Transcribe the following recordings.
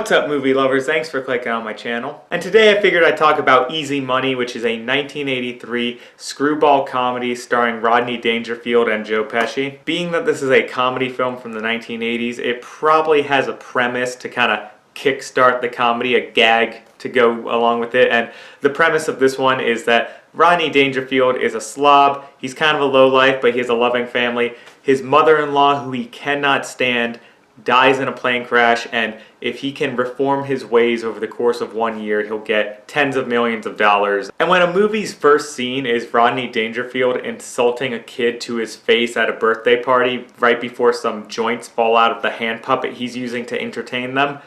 What's up, movie lovers? Thanks for clicking on my channel. And today I figured I'd talk about Easy Money, which is a 1983 screwball comedy starring Rodney Dangerfield and Joe Pesci. Being that this is a comedy film from the 1980s, it probably has a premise to kind of kickstart the comedy, a gag to go along with it. And the premise of this one is that Rodney Dangerfield is a slob. He's kind of a lowlife, but he has a loving family. His mother-in-law, who he cannot stand, dies in a plane crash, and if he can reform his ways over the course of 1 year, he'll get tens of millions of dollars. And when a movie's first scene is Rodney Dangerfield insulting a kid to his face at a birthday party right before some joints fall out of the hand puppet he's using to entertain them,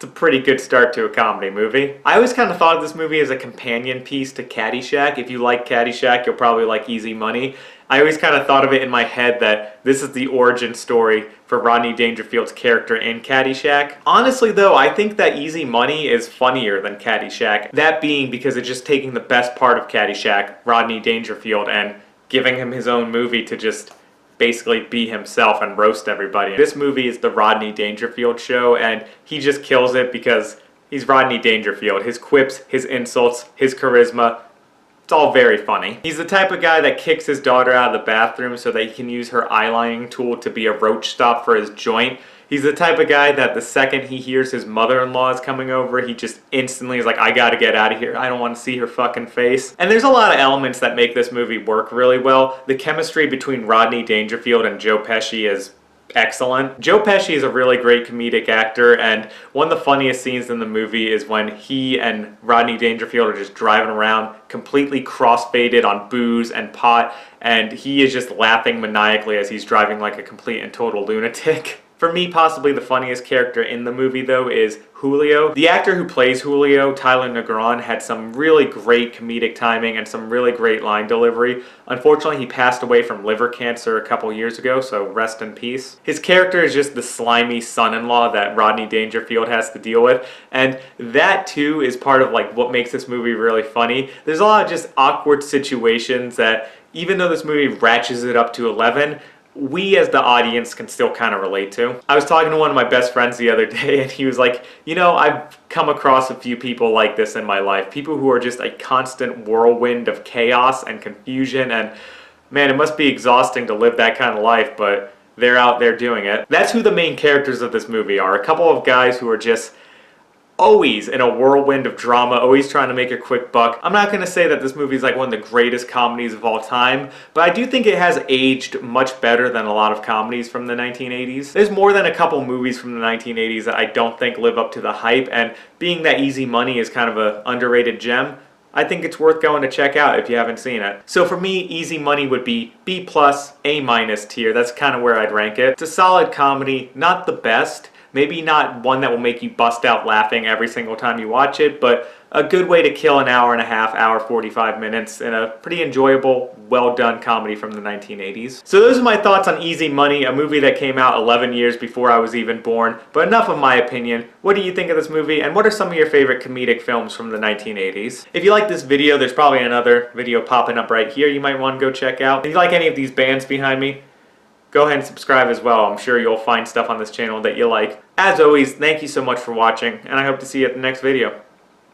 it's a pretty good start to a comedy movie. I always kind of thought of this movie as a companion piece to Caddyshack. If you like Caddyshack, you'll probably like Easy Money. I always kind of thought of it in my head that this is the origin story for Rodney Dangerfield's character in Caddyshack. Honestly though, I think that Easy Money is funnier than Caddyshack. That being because it's just taking the best part of Caddyshack, Rodney Dangerfield, and giving him his own movie to just basically be himself and roast everybody. This movie is the Rodney Dangerfield show, and he just kills it because he's Rodney Dangerfield. His quips, his insults, his charisma, it's all very funny. He's the type of guy that kicks his daughter out of the bathroom so that he can use her eyelining tool to be a roach stop for his joint. He's the type of guy that the second he hears his mother-in-law is coming over, he just instantly is like, I gotta get out of here. I don't want to see her fucking face. And there's a lot of elements that make this movie work really well. The chemistry between Rodney Dangerfield and Joe Pesci is excellent. Joe Pesci is a really great comedic actor, and one of the funniest scenes in the movie is when he and Rodney Dangerfield are just driving around completely cross-faded on booze and pot, and he is just laughing maniacally as he's driving like a complete and total lunatic. For me, possibly the funniest character in the movie, though, is Julio. The actor who plays Julio, Tyler Negron, had some really great comedic timing and some really great line delivery. Unfortunately, he passed away from liver cancer a couple years ago, so rest in peace. His character is just the slimy son-in-law that Rodney Dangerfield has to deal with, and that, too, is part of like what makes this movie really funny. There's a lot of just awkward situations that, even though this movie ratchets it up to 11, we as the audience can still kind of relate to. I was talking to one of my best friends the other day, and he was like, you know, I've come across a few people like this in my life. People who are just a constant whirlwind of chaos and confusion, and man, it must be exhausting to live that kind of life, but they're out there doing it. That's who the main characters of this movie are. A couple of guys who are just always in a whirlwind of drama, always trying to make a quick buck. I'm not going to say that this movie is like one of the greatest comedies of all time, but I do think it has aged much better than a lot of comedies from the 1980s. There's more than a couple movies from the 1980s that I don't think live up to the hype, and being that Easy Money is kind of an underrated gem, I think it's worth going to check out if you haven't seen it. So for me, Easy Money would be B+, A- tier. That's kind of where I'd rank it. It's a solid comedy, not the best. Maybe not one that will make you bust out laughing every single time you watch it, but a good way to kill an hour and a half, hour 45 minutes in a pretty enjoyable, well-done comedy from the 1980s. So those are my thoughts on Easy Money, a movie that came out 11 years before I was even born. But enough of my opinion. What do you think of this movie, and what are some of your favorite comedic films from the 1980s? If you like this video, there's probably another video popping up right here you might want to go check out. If you like any of these bands behind me, go ahead and subscribe as well. I'm sure you'll find stuff on this channel that you like. As always, thank you so much for watching, and I hope to see you at the next video.